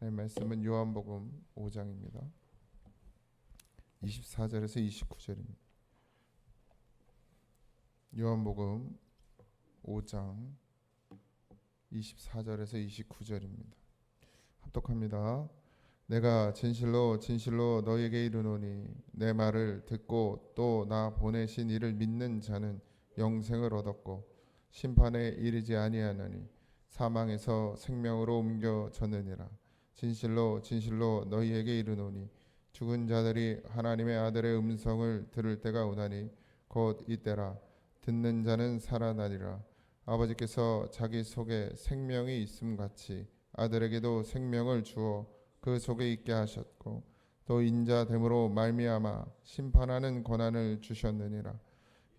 네, 말씀은 요한복음 5장입니다. 24절에서 29절입니다. 요한복음 5장 24절에서 29절입니다. 합독합니다. 내가 진실로 진실로 너희에게 이르노니 내 말을 듣고 또 나 보내신 이를 믿는 자는 영생을 얻었고 심판에 이르지 아니하나니 사망에서 생명으로 옮겨졌느니라. 진실로 진실로 너희에게 이르노니 죽은 자들이 하나님의 아들의 음성을 들을 때가 오나니 곧 이때라. 듣는 자는 살아나리라. 아버지께서 자기 속에 생명이 있음 같이 아들에게도 생명을 주어 그 속에 있게 하셨고 또 인자됨으로 말미암아 심판하는 권한을 주셨느니라.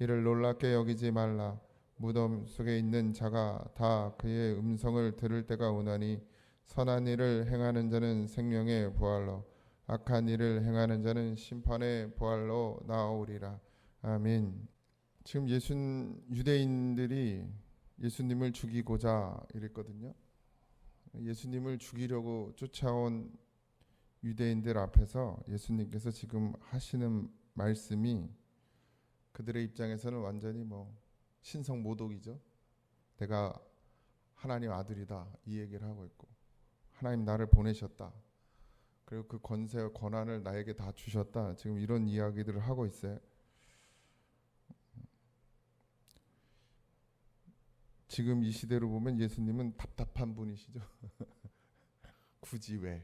이를 놀랍게 여기지 말라. 무덤 속에 있는 자가 다 그의 음성을 들을 때가 오나니 선한 일을 행하는 자는 생명의 부활로 악한 일을 행하는 자는 심판의 부활로 나오리라. 아멘. 지금 유대인들이 예수님을 죽이고자 이랬거든요. 예수님을 죽이려고 쫓아온 유대인들 앞에서 예수님께서 지금 하시는 말씀이 그들의 입장에서는 완전히 신성모독이죠. 내가 하나님 아들이다 이 얘기를 하고 있고 하나님 나를 보내셨다. 그리고 그 권세와 권한을 나에게 다 주셨다. 지금 이런 이야기들을 하고 있어요. 지금 이 시대로 보면 예수님은 답답한 분이시죠. 굳이 왜?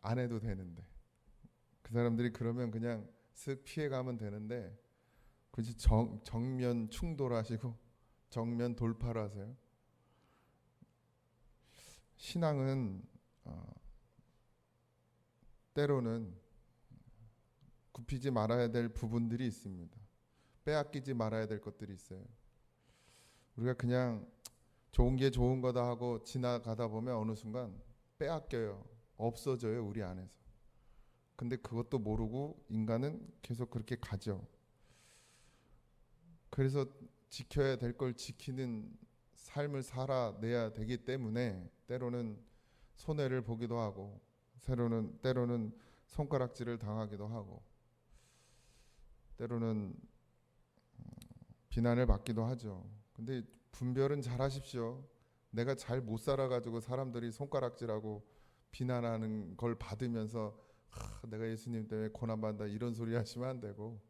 안 해도 되는데. 그 사람들이 그러면 그냥 쓱 피해가면 되는데 굳이 정면 충돌하시고 정면 돌파를 하세요. 신앙은 때로는 굽히지 말아야 될 부분들이 있습니다. 빼앗기지 말아야 될 것들이 있어요. 우리가 그냥 좋은 게 좋은 거다 하고 지나가다 보면 어느 순간 빼앗겨요. 없어져요, 우리 안에서. 근데 그것도 모르고 인간은 계속 그렇게 가죠. 그래서 지켜야 될 걸 지키는 삶을 살아내야 되기 때문에 때로는 손해를 보기도 하고 때로는 손가락질을 당하기도 하고 때로는 비난을 받기도 하죠. 근데 분별은 잘 하십시오. 내가 잘 못 살아가지고 사람들이 손가락질하고 비난하는 걸 받으면서 내가 예수님 때문에 고난받는다 이런 소리 하시면 안 되고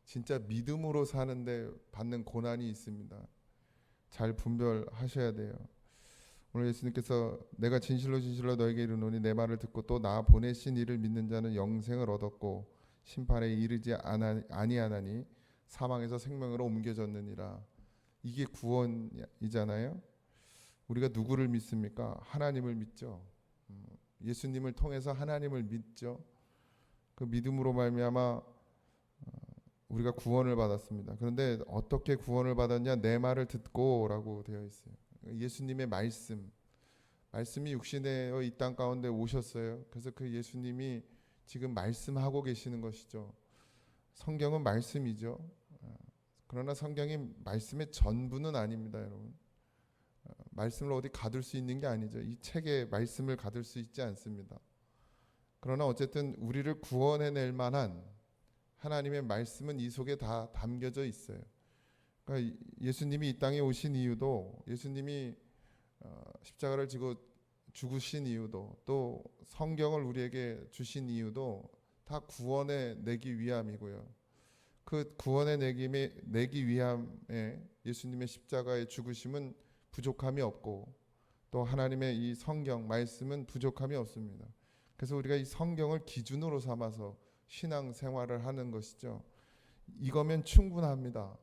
진짜 믿음으로 사는데 받는 고난이 있습니다. 잘 분별하셔야 돼요. 오늘 예수님께서 내가 진실로 진실로 너에게 이르노니 내 말을 듣고 또 나 보내신 이를 믿는 자는 영생을 얻었고 심판에 이르지 아니하나니 사망에서 생명으로 옮겨졌느니라. 이게 구원이잖아요. 우리가 누구를 믿습니까? 하나님을 믿죠. 예수님을 통해서 하나님을 믿죠. 그 믿음으로 말미암아 우리가 구원을 받았습니다. 그런데 어떻게 구원을 받았냐? 내 말을 듣고라고 되어 있어요. 예수님의 말씀이 육신의 이 땅 가운데 오셨어요. 그래서 그 예수님이 지금 말씀하고 계시는 것이죠. 성경은 말씀이죠. 그러나 성경이 말씀의 전부는 아닙니다, 여러분. 말씀을 어디 가둘 수 있는 게 아니죠. 이 책에 말씀을 가둘 수 있지 않습니다. 그러나 어쨌든 우리를 구원해낼 만한 하나님의 말씀은 이 속에 다 담겨져 있어요. 그러니까 예수님이 이 땅에 오신 이유도 예수님이 십자가를 지고 죽으신 이유도 또 성경을 우리에게 주신 이유도 다 구원해 내기 위함이고요. 그 구원해 내기 위함에 예수님의 십자가의 죽으심은 부족함이 없고 또 하나님의 이 성경 말씀은 부족함이 없습니다. 그래서 우리가 이 성경을 기준으로 삼아서 신앙 생활을 하는 것이죠. 이거면 충분합니다.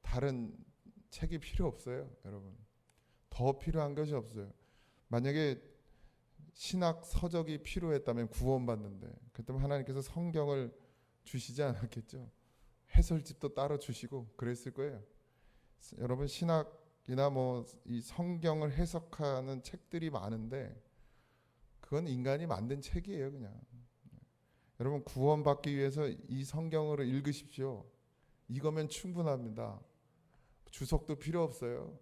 다른 책이 필요 없어요, 여러분. 더 필요한 것이 없어요. 만약에 신학 서적이 필요했다면 구원받는데 그렇다면 하나님께서 성경을 주시지 않았겠죠. 해설집도 따로 주시고 그랬을 거예요. 여러분 신학이나 이 성경을 해석하는 책들이 많은데 그건 인간이 만든 책이에요, 그냥. 여러분 구원받기 위해서 이 성경을 읽으십시오. 이거면 충분합니다. 주석도 필요 없어요.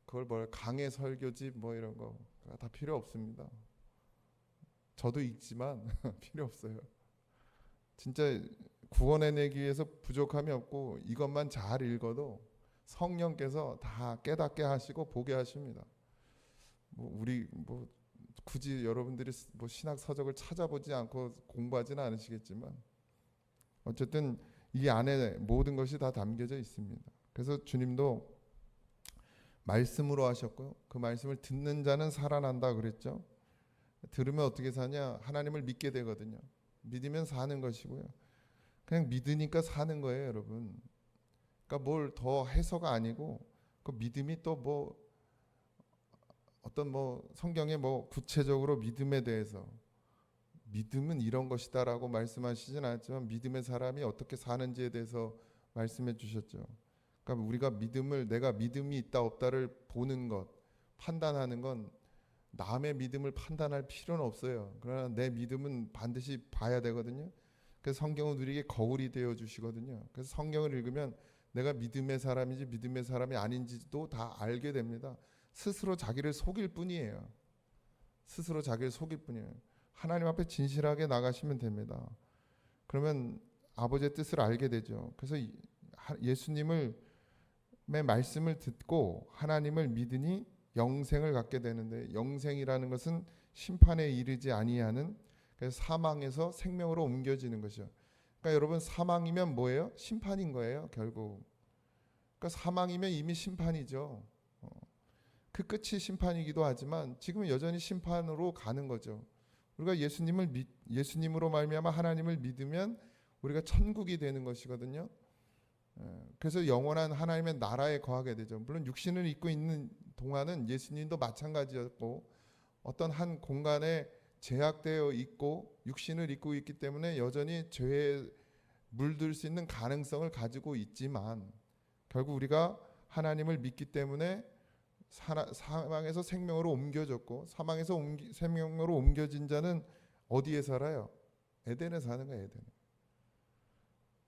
그걸 강해 설교집 이런 거 다 필요 없습니다. 저도 읽지만 필요 없어요. 진짜 구원해내기 위해서 부족함이 없고 이것만 잘 읽어도 성령께서 다 깨닫게 하시고 보게 하십니다. 우리 굳이 여러분들이 신학 서적을 찾아보지 않고 공부하지는 않으시겠지만 어쨌든 이 안에 모든 것이 다 담겨져 있습니다. 그래서 주님도 말씀으로 하셨고요. 그 말씀을 듣는 자는 살아난다 그랬죠. 들으면 어떻게 사냐? 하나님을 믿게 되거든요. 믿으면 사는 것이고요. 그냥 믿으니까 사는 거예요, 여러분. 그러니까 뭘 더 해서가 아니고 그 믿음이 또 어떤 성경에 구체적으로 믿음에 대해서 믿음은 이런 것이다라고 말씀하시진 않았지만 믿음의 사람이 어떻게 사는지에 대해서 말씀해 주셨죠. 그러니까 우리가 내가 믿음이 있다 없다를 보는 것, 판단하는 건 남의 믿음을 판단할 필요는 없어요. 그러나 내 믿음은 반드시 봐야 되거든요. 그래서 성경은 우리에게 거울이 되어 주시거든요. 그래서 성경을 읽으면 내가 믿음의 사람인지 믿음의 사람이 아닌지도 다 알게 됩니다. 스스로 자기를 속일 뿐이에요. 스스로 자기를 속일 뿐이에요. 하나님 앞에 진실하게 나가시면 됩니다. 그러면 아버지의 뜻을 알게 되죠. 그래서 예수님의 말씀을 듣고 하나님을 믿으니 영생을 갖게 되는데, 영생이라는 것은 심판에 이르지 아니하는, 그래서 사망에서 생명으로 옮겨지는 것이죠. 그러니까 여러분, 사망이면 뭐예요? 심판인 거예요, 결국. 그러니까 사망이면 이미 심판이죠. 그 끝이 심판이기도 하지만 지금은 여전히 심판으로 가는 거죠. 우리가 예수님으로 말미암아 하나님을 믿으면 우리가 천국이 되는 것이거든요. 그래서 영원한 하나님의 나라에 거하게 되죠. 물론 육신을 입고 있는 동안은 예수님도 마찬가지였고 어떤 한 공간에 제약되어 있고 육신을 입고 있기 때문에 여전히 죄에 물들 수 있는 가능성을 가지고 있지만 결국 우리가 하나님을 믿기 때문에 사망에서 생명으로 옮겨졌고, 사망에서 생명으로 옮겨진 자는 어디에 살아요? 에덴에 사는 거예요. 에덴에.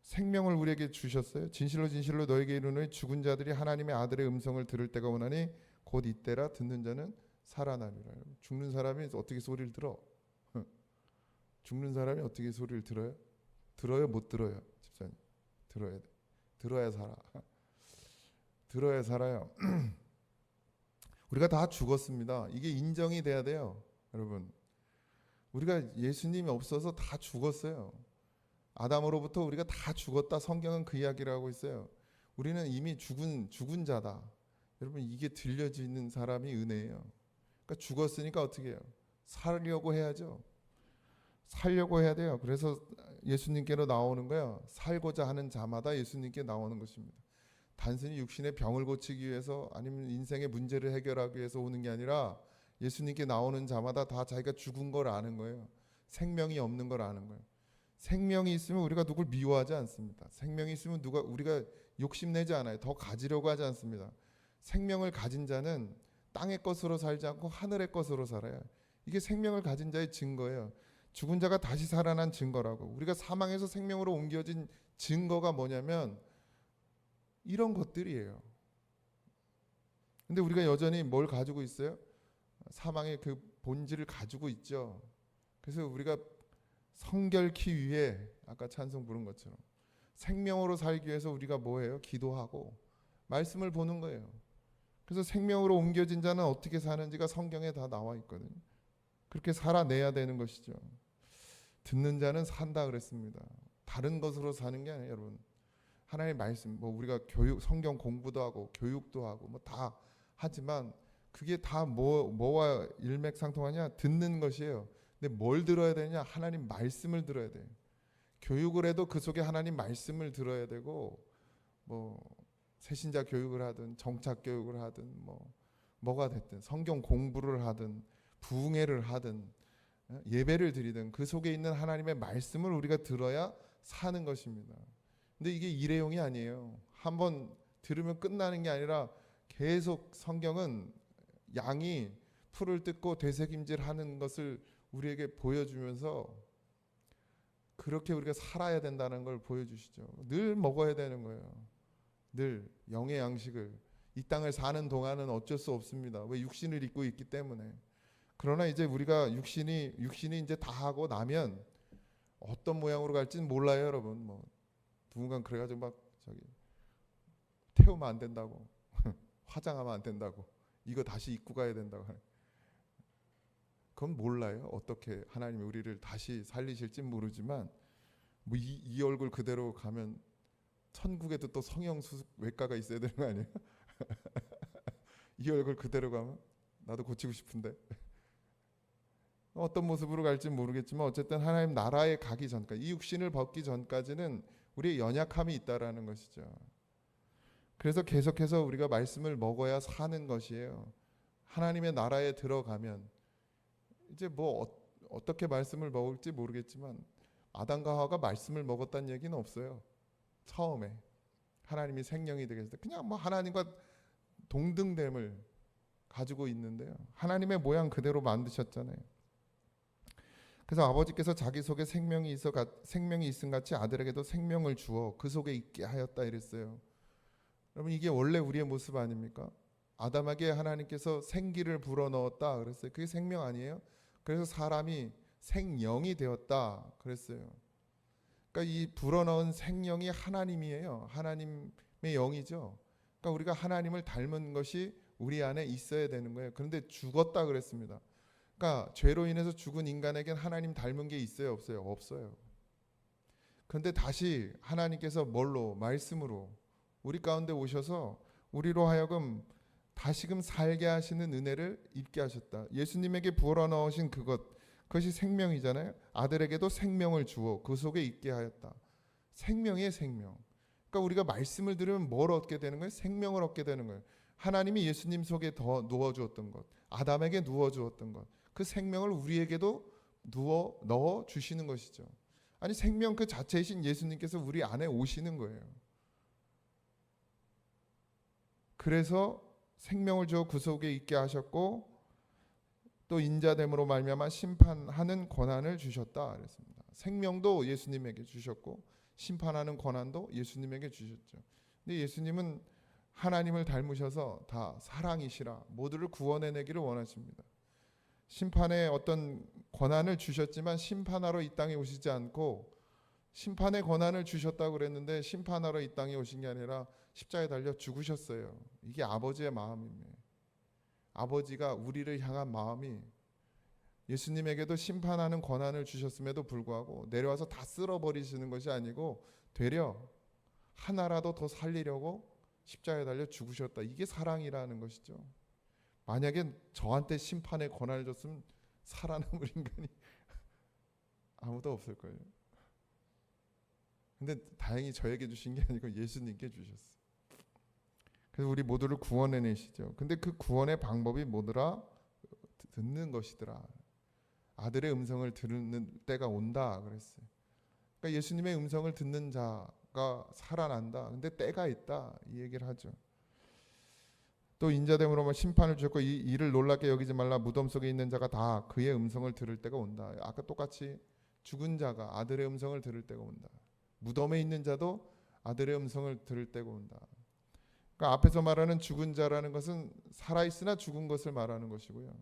생명을 우리에게 주셨어요. 진실로 진실로 너에게 이르노니 죽은 자들이 하나님의 아들의 음성을 들을 때가 오나니 곧 이때라. 듣는 자는 살아나리라. 죽는 사람이 어떻게 소리를 들어? 죽는 사람이 어떻게 소리를 들어요? 들어요? 못 들어요? 집사님, 들어야 돼. 들어야 살아. 들어야 살아요. 우리가 다 죽었습니다. 이게 인정이 돼야 돼요, 여러분. 우리가 예수님이 없어서 다 죽었어요. 아담으로부터 우리가 다 죽었다. 성경은 그 이야기를 하고 있어요. 우리는 이미 죽은 자다. 여러분, 이게 들려지는 사람이 은혜예요. 그러니까 죽었으니까 어떻게 해요? 살려고 해야죠. 살려고 해야 돼요. 그래서 예수님께로 나오는 거예요. 살고자 하는 자마다 예수님께 나오는 것입니다. 단순히 육신의 병을 고치기 위해서 아니면 인생의 문제를 해결하기 위해서 오는 게 아니라 예수님께 나오는 자마다 다 자기가 죽은 걸 아는 거예요. 생명이 없는 걸 아는 거예요. 생명이 있으면 우리가 누굴 미워하지 않습니다. 생명이 있으면 우리가 욕심내지 않아요. 더 가지려고 하지 않습니다. 생명을 가진 자는 땅의 것으로 살지 않고 하늘의 것으로 살아요. 이게 생명을 가진 자의 증거예요. 죽은 자가 다시 살아난 증거라고. 우리가 사망에서 생명으로 옮겨진 증거가 뭐냐면 이런 것들이에요. 근데 우리가 여전히 뭘 가지고 있어요? 사망의 그 본질을 가지고 있죠. 그래서 우리가 성결케 위해 아까 찬송 부른 것처럼 생명으로 살기 위해서 우리가 뭐해요? 기도하고 말씀을 보는 거예요. 그래서 생명으로 옮겨진 자는 어떻게 사는지가 성경에 다 나와 있거든요. 그렇게 살아내야 되는 것이죠. 듣는 자는 산다 그랬습니다. 다른 것으로 사는 게 아니에요, 여러분. 하나님의 말씀, 우리가 성경 공부도 하고 교육도 하고 다 하지만 그게 다 뭐와 일맥상통하냐? 듣는 것이에요. 근데 뭘 들어야 되냐? 하나님 말씀을 들어야 돼요. 교육을 해도 그 속에 하나님 말씀을 들어야 되고, 새신자 교육을 하든 정착 교육을 하든 뭐가 됐든 성경 공부를 하든 부흥회를 하든 예배를 드리든 그 속에 있는 하나님의 말씀을 우리가 들어야 사는 것입니다. 근데 이게 일회용이 아니에요. 한번 들으면 끝나는 게 아니라 계속 성경은 양이 풀을 뜯고 되새김질하는 것을 우리에게 보여주면서 그렇게 우리가 살아야 된다는 걸 보여주시죠. 늘 먹어야 되는 거예요. 늘 영의 양식을. 이 땅을 사는 동안은 어쩔 수 없습니다. 왜? 육신을 입고 있기 때문에. 그러나 이제 우리가 육신이 이제 다 하고 나면 어떤 모양으로 갈지는 몰라요, 여러분. 뭐 누군가 그래가지고 막 저기 태우면 안 된다고, 화장하면 안 된다고, 이거 다시 입고 가야 된다고 하는. 그건 몰라요. 어떻게 하나님이 우리를 다시 살리실지 모르지만 뭐 이 얼굴 그대로 가면 천국에도 또 성형수술 외과가 있어야 되는 거 아니에요? 이 얼굴 그대로 가면 나도 고치고 싶은데 어떤 모습으로 갈지 모르겠지만 어쨌든 하나님 나라에 가기 전까지, 이 육신을 벗기 전까지는 우리의 연약함이 있다라는 것이죠. 그래서 계속해서 우리가 말씀을 먹어야 사는 것이에요. 하나님의 나라에 들어가면 이제 뭐 어떻게 말씀을 먹을지 모르겠지만 아담과 하와가 말씀을 먹었다는 얘기는 없어요. 처음에 하나님이 생명이 되게 했을 때 그냥 뭐 하나님과 동등됨을 가지고 있는데요. 하나님의 모양 그대로 만드셨잖아요. 그래서 아버지께서 자기 속에 생명이 있음 같이 아들에게도 생명을 주어 그 속에 있게 하였다 이랬어요. 여러분 이게 원래 우리의 모습 아닙니까? 아담에게 하나님께서 생기를 불어넣었다 그랬어요. 그게 생명 아니에요? 그래서 사람이 생영이 되었다 그랬어요. 그러니까 이 불어넣은 생명이 하나님이에요. 하나님의 영이죠. 그러니까 우리가 하나님을 닮은 것이 우리 안에 있어야 되는 거예요. 그런데 죽었다 그랬습니다. 그러니까 죄로 인해서 죽은 인간에겐 하나님 닮은 게 있어요, 없어요? 없어요. 그런데 다시 하나님께서 뭘로? 말씀으로 우리 가운데 오셔서 우리로 하여금 다시금 살게 하시는 은혜를 입게 하셨다. 예수님에게 불어넣으신 그것이 생명이잖아요. 아들에게도 생명을 주어 그 속에 있게 하였다. 생명의 생명. 그러니까 우리가 말씀을 들으면 뭘 얻게 되는 거예요? 생명을 얻게 되는 거예요. 하나님이 예수님 속에 더 누워주었던 것, 아담에게 누워주었던 것, 그 생명을 우리에게도 넣어 주시는 것이죠. 아니 생명 그 자체이신 예수님께서 우리 안에 오시는 거예요. 그래서 생명을 주어 그 속에 있게 하셨고 또 인자됨으로 말미암아 심판하는 권한을 주셨다 그랬습니다. 생명도 예수님에게 주셨고 심판하는 권한도 예수님에게 주셨죠. 근데 예수님은 하나님을 닮으셔서 다 사랑이시라 모두를 구원해내기를 원하십니다. 심판의 어떤 권한을 주셨지만 심판하러 이 땅에 오시지 않고 심판의 권한을 주셨다고 그랬는데 심판하러 이 땅에 오신 게 아니라 십자가에 달려 죽으셨어요. 이게 아버지의 마음입니다. 아버지가 우리를 향한 마음이 예수님에게도 심판하는 권한을 주셨음에도 불구하고 내려와서 다 쓸어버리시는 것이 아니고 되려 하나라도 더 살리려고 십자가에 달려 죽으셨다. 이게 사랑이라는 것이죠. 만약에 저한테 심판의 권한을 줬으면 살아남을 인간이 아무도 없을 거예요. 근데 다행히 저에게 주신 게 아니고 예수님께 주셨어요. 그래서 우리 모두를 구원해내시죠. 근데 그 구원의 방법이 뭐더라? 듣는 것이더라. 아들의 음성을 들는 때가 온다 그랬어요. 그러니까 예수님의 음성을 듣는 자가 살아난다. 근데 때가 있다 이 얘기를 하죠. 또 인자됨으로 심판을 주셨고 이 일을 놀랍게 여기지 말라. 무덤 속에 있는 자가 다 그의 음성을 들을 때가 온다. 아까 똑같이 죽은 자가 아들의 음성을 들을 때가 온다. 무덤에 있는 자도 아들의 음성을 들을 때가 온다. 그러니까 앞에서 말하는 죽은 자라는 것은 살아있으나 죽은 것을 말하는 것이고요.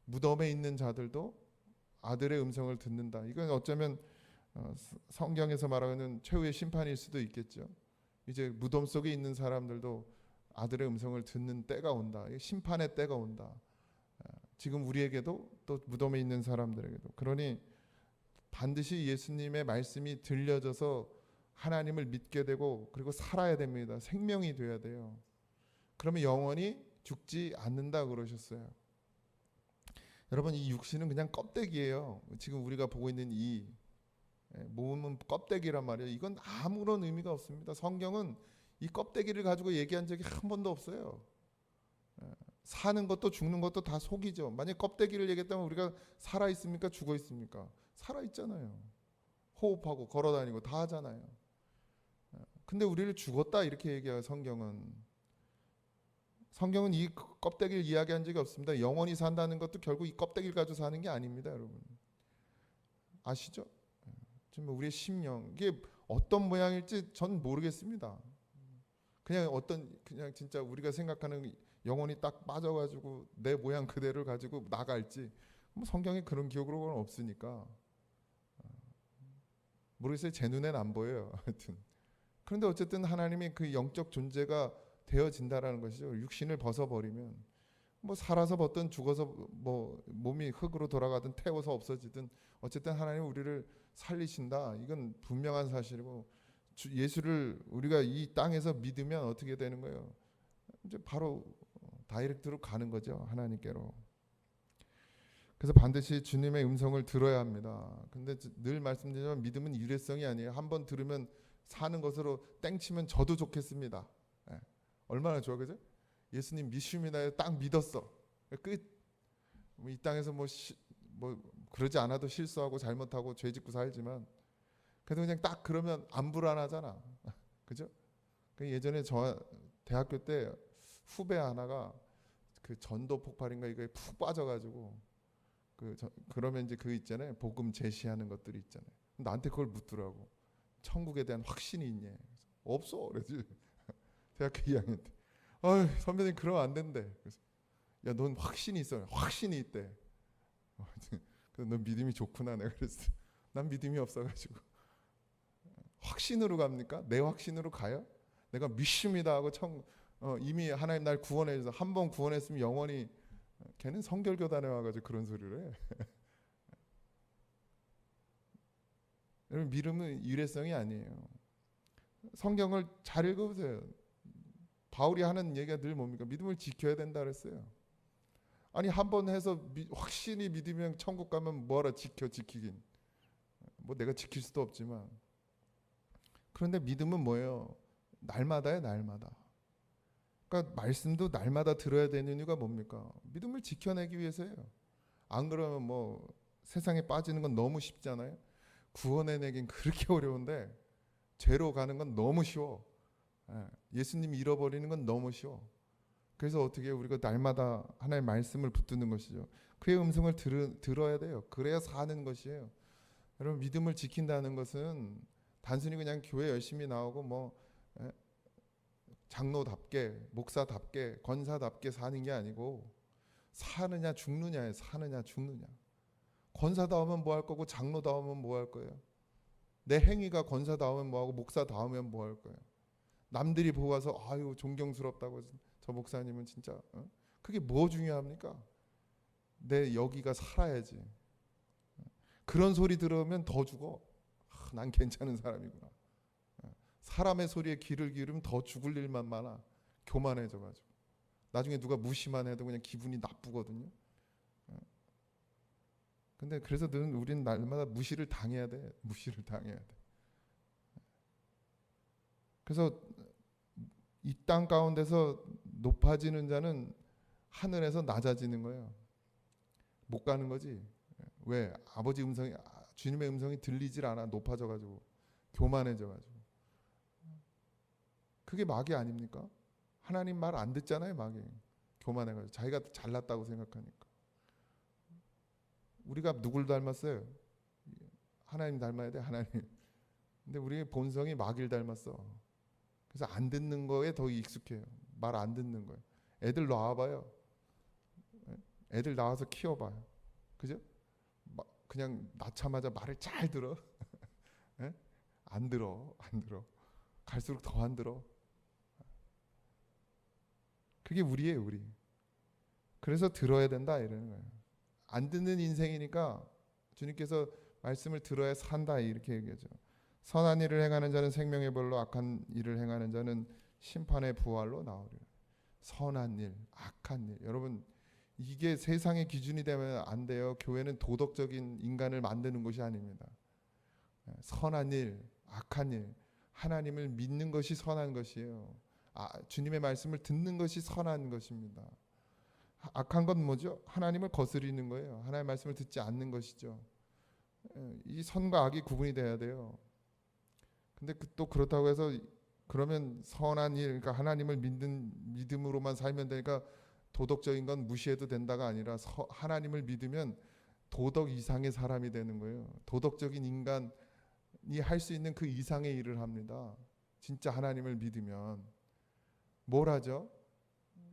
무덤에 있는 자들도 아들의 음성을 듣는다. 이건 어쩌면 성경에서 말하는 최후의 심판일 수도 있겠죠. 이제 무덤 속에 있는 사람들도 아들의 음성을 듣는 때가 온다. 심판의 때가 온다. 지금 우리에게도 또 무덤에 있는 사람들에게도. 그러니 반드시 예수님의 말씀이 들려져서 하나님을 믿게 되고 그리고 살아야 됩니다. 생명이 돼야 돼요. 그러면 영원히 죽지 않는다 그러셨어요. 여러분 이 육신은 그냥 껍데기예요. 지금 우리가 보고 있는 이 몸은 껍데기란 말이에요. 이건 아무런 의미가 없습니다. 성경은 이 껍데기를 가지고 얘기한 적이 한 번도 없어요. 사는 것도 죽는 것도 다 속이죠. 만약 껍데기를 얘기했다면 우리가 살아 있습니까? 죽어 있습니까? 살아 있잖아요. 호흡하고 걸어다니고 다 하잖아요. 근데 우리를 죽었다 이렇게 얘기해요. 성경은 이 껍데기를 이야기한 적이 없습니다. 영원히 산다는 것도 결국 이 껍데기를 가지고 사는 게 아닙니다, 여러분. 아시죠? 지금 우리의 심령 이게 어떤 모양일지 전 모르겠습니다. 그냥 그냥 진짜 우리가 생각하는 영혼이 딱 빠져가지고 내 모양 그대로를 가지고 나갈지, 뭐 성경에 그런 기록으로는 없으니까 모르겠어요. 제 눈엔 안 보여요. 하여튼 그런데 어쨌든 하나님이 그 영적 존재가 되어진다라는 것이죠. 육신을 벗어버리면 뭐 살아서 벗든 죽어서 뭐 몸이 흙으로 돌아가든 태워서 없어지든 어쨌든 하나님 우리를 살리신다. 이건 분명한 사실이고, 예수를 우리가 이 땅에서 믿으면 어떻게 되는 거예요? 이제 바로 다이렉트로 가는 거죠. 하나님께로. 그래서 반드시 주님의 음성을 들어야 합니다. 근데 늘 말씀드리지만 믿음은 일회성이 아니에요. 한번 들으면 사는 것으로 땡치면 저도 좋겠습니다. 예. 얼마나 좋아, 그죠? 예수님 믿습니다. 딱 믿었어. 끝. 이 땅에서 뭐 그러지 않아도 실수하고 잘못하고 죄짓고 살지만 그래도 그냥 딱 그러면 안 불안하잖아. 그죠? 예전에 저 대학교 때 후배 하나가 그 전도 폭발인가 이거에 푹 빠져가지고 그러면 이제 그 있잖아요. 복음 제시하는 것들이 있잖아요. 나한테 그걸 묻더라고. 천국에 대한 확신이 있냐? 없어. 그러지. 대학교 2학년 때. 선배님 그러면 안 된대. 그래서 야, 넌 확신이 있어. 확신이 있대. 그래서 넌 믿음이 좋구나. 내가 그랬어. 난 믿음이 없어가지고. 확신으로 갑니까? 내 확신으로 가요? 내가 믿습니다 하고 이미 하나님 날 구원해 줘서 한 번 구원했으면 영원히. 걔는 성결교단에 와가지고 그런 소리를 해. 여러분, 믿음은 일회성이 아니에요. 성경을 잘 읽어보세요. 바울이 하는 얘기가 늘 뭡니까? 믿음을 지켜야 된다 그랬어요. 아니 한 번 해서 확신이 믿으면 천국 가면 뭐하라 지키긴. 뭐 내가 지킬 수도 없지만. 그런데 믿음은 뭐예요? 날마다예요, 날마다. 그러니까 말씀도 날마다 들어야 되는 이유가 뭡니까? 믿음을 지켜내기 위해서예요. 안 그러면 뭐 세상에 빠지는 건 너무 쉽잖아요. 구원해내긴 그렇게 어려운데 죄로 가는 건 너무 쉬워. 예수님 잃어버리는 건 너무 쉬워. 그래서 어떻게 우리가 날마다 하나님의 말씀을 붙드는 것이죠. 그의 음성을 들어야 돼요. 그래야 사는 것이에요. 여러분, 믿음을 지킨다는 것은 단순히 그냥 교회 열심히 나오고 뭐 장로답게 목사답게 권사답게 사는 게 아니고 사느냐 죽느냐예요. 사느냐 죽느냐. 권사다우면 뭐 할 거고 장로다우면 뭐 할 거예요. 내 행위가 권사다우면 뭐하고 목사다우면 뭐 할 거예요. 남들이 보고 와서 아유 존경스럽다고 저 목사님은 진짜 그게 뭐 중요합니까? 내 여기가 살아야지. 그런 소리 들으면 더 죽어. 난 괜찮은 사람이구나. 사람의 소리에 귀를 기울이면 더 죽을 일만 많아. 교만해져가지고. 나중에 누가 무시만 해도 그냥 기분이 나쁘거든요. 근데 그래서 우리는 날마다 무시를 당해야 돼. 무시를 당해야 돼. 그래서 이 땅 가운데서 높아지는 자는 하늘에서 낮아지는 거예요. 못 가는 거지. 왜? 아버지 음성이, 주님의 음성이 들리질 않아. 높아져가지고 교만해져가지고. 그게 마귀 아닙니까? 하나님 말 안 듣잖아요. 마귀. 교만해가지고 자기가 잘났다고 생각하니까. 우리가 누굴 닮았어요? 하나님 닮아야 돼. 하나님. 근데 우리의 본성이 마귀를 닮았어. 그래서 안 듣는 거에 더 익숙해요. 말 안 듣는 거예요. 애들 낳아봐요. 애들 낳아서 키워봐요. 그죠? 그냥 낳자마자 말을 잘 들어. 안 들어. 갈수록 더 안 들어. 그게 우리예요, 우리. 그래서 들어야 된다 이러는 거예요. 안 듣는 인생이니까 주님께서 말씀을 들어야 산다 이렇게 얘기하죠. 선한 일을 행하는 자는 생명의 벌로, 악한 일을 행하는 자는 심판의 부활로 나오리라. 선한 일, 악한 일. 여러분, 이게 세상의 기준이 되면 안 돼요. 교회는 도덕적인 인간을 만드는 곳이 아닙니다. 선한 일, 악한 일. 하나님을 믿는 것이 선한 것이에요. 주님의 말씀을 듣는 것이 선한 것입니다. 악한 건 뭐죠? 하나님을 거스리는 거예요. 하나님의 말씀을 듣지 않는 것이죠. 이 선과 악이 구분이 돼야 돼요. 근데 또 그렇다고 해서 그러면 선한 일, 그러니까 하나님을 믿는 믿음으로만 살면 되니까 도덕적인 건 무시해도 된다가 아니라 하나님을 믿으면 도덕 이상의 사람이 되는 거예요. 도덕적인 인간이 할 수 있는 그 이상의 일을 합니다. 진짜 하나님을 믿으면. 뭘 하죠?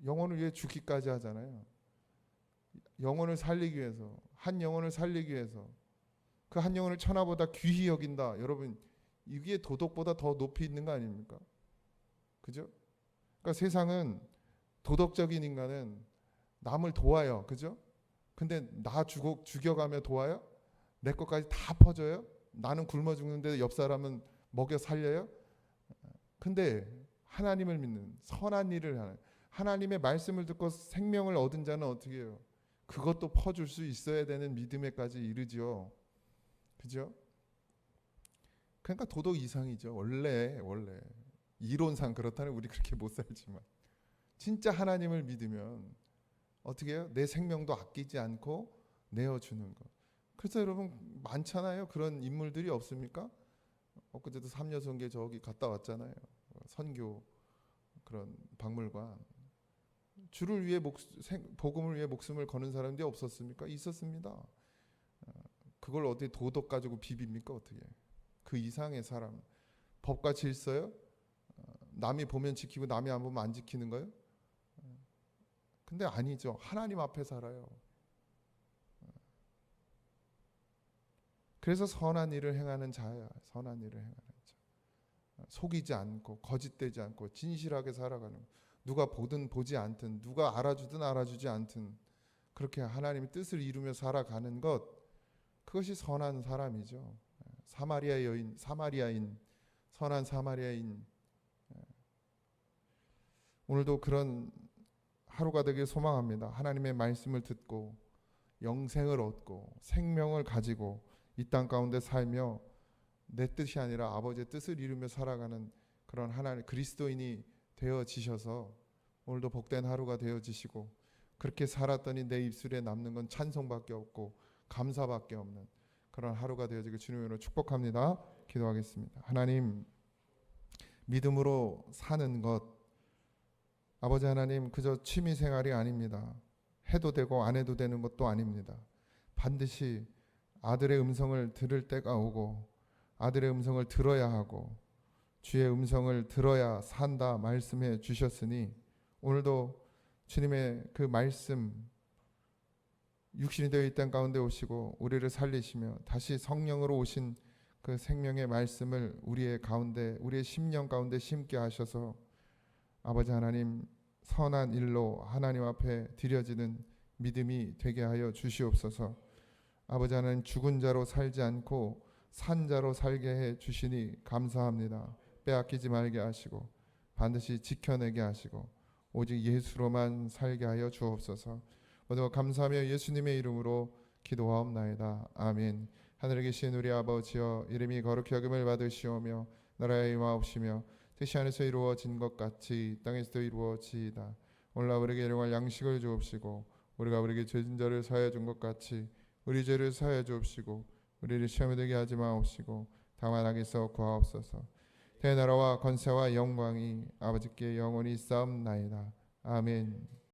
영혼을 위해 죽기까지 하잖아요. 영혼을 살리기 위해서, 한 영혼을 살리기 위해서 그 한 영혼을 천하보다 귀히 여긴다. 여러분, 이게 도덕보다 더 높이 있는 거 아닙니까? 그죠? 그러니까 세상은, 도덕적인 인간은 남을 도와요. 그죠? 근데 나 죽여가며 도와요? 내 것까지 다 퍼줘요? 나는 굶어 죽는데 옆 사람은 먹여 살려요? 근데 하나님을 믿는, 선한 일을 하는, 하나님의 말씀을 듣고 생명을 얻은 자는 어떻게 해요? 그것도 퍼줄 수 있어야 되는 믿음에까지 이르죠. 그죠? 그러니까 도덕 이상이죠. 원래 이론상 그렇다는, 우리 그렇게 못 살지만 진짜 하나님을 믿으면 어떻게 해요? 내 생명도 아끼지 않고 내어주는 것. 그래서 여러분, 많잖아요. 그런 인물들이 없습니까? 엊그제도 삼여성계 저기 갔다 왔잖아요. 선교 그런 박물관. 주를 위해 복음을 위해 목숨을 거는 사람들이 없었습니까? 있었습니다. 그걸 어떻게 도덕 가지고 비빕니까? 어떻게? 그 이상의 사람. 법과 질서요? 남이 보면 지키고 남이 안 보면 안 지키는 거요? 근데 아니죠. 하나님 앞에 살아요. 그래서 선한 일을 행하는 자야. 선한 일을 행하는 자. 속이지 않고 거짓되지 않고 진실하게 살아가는, 누가 보든 보지 않든, 누가 알아주든 알아주지 않든 그렇게 하나님의 뜻을 이루며 살아가는 것, 그것이 선한 사람이죠. 사마리아인, 선한 사마리아인. 오늘도 그런 하루가 되길 소망합니다. 하나님의 말씀을 듣고 영생을 얻고 생명을 가지고 이 땅 가운데 살며 내 뜻이 아니라 아버지의 뜻을 이루며 살아가는 그런 하나님 그리스도인이 되어지셔서 오늘도 복된 하루가 되어지시고, 그렇게 살았더니 내 입술에 남는 건 찬송밖에 없고 감사밖에 없는 그런 하루가 되어지길 주님으로 축복합니다. 기도하겠습니다. 하나님, 믿음으로 사는 것, 아버지 하나님, 그저 취미생활이 아닙니다. 해도 되고 안 해도 되는 것도 아닙니다. 반드시 아들의 음성을 들을 때가 오고 아들의 음성을 들어야 하고 주의 음성을 들어야 산다 말씀해 주셨으니, 오늘도 주님의 그 말씀 육신이 되어 이 땅 가운데 오시고 우리를 살리시며 다시 성령으로 오신 그 생명의 말씀을 우리의 가운데, 우리의 심령 가운데 심게 하셔서 아버지 하나님, 선한 일로 하나님 앞에 드려지는 믿음이 되게 하여 주시옵소서. 아버지 하나님, 죽은 자로 살지 않고 산 자로 살게 해 주시니 감사합니다. 빼앗기지 말게 하시고 반드시 지켜내게 하시고 오직 예수로만 살게 하여 주옵소서. 모두 감사하며 예수님의 이름으로 기도하옵나이다. 아멘. 하늘에 계신 우리 아버지여, 이름이 거룩히 여김을 받으시오며 나라의 임하옵시며 뜻이 하늘에서 이루어진 것 같이 땅에서도 이루어지이다. 오늘 우리에게 일용할 양식을 주옵시고 우리가 우리에게 죄진 자를 사하여 준 것 같이 우리 죄를 사하여 주옵시고 우리를 시험에 들게 하지 마옵시고 다만 악에서 구하옵소서. 대나라와 권세와 영광이 아버지께 영원히 있사옵나이다. 아멘.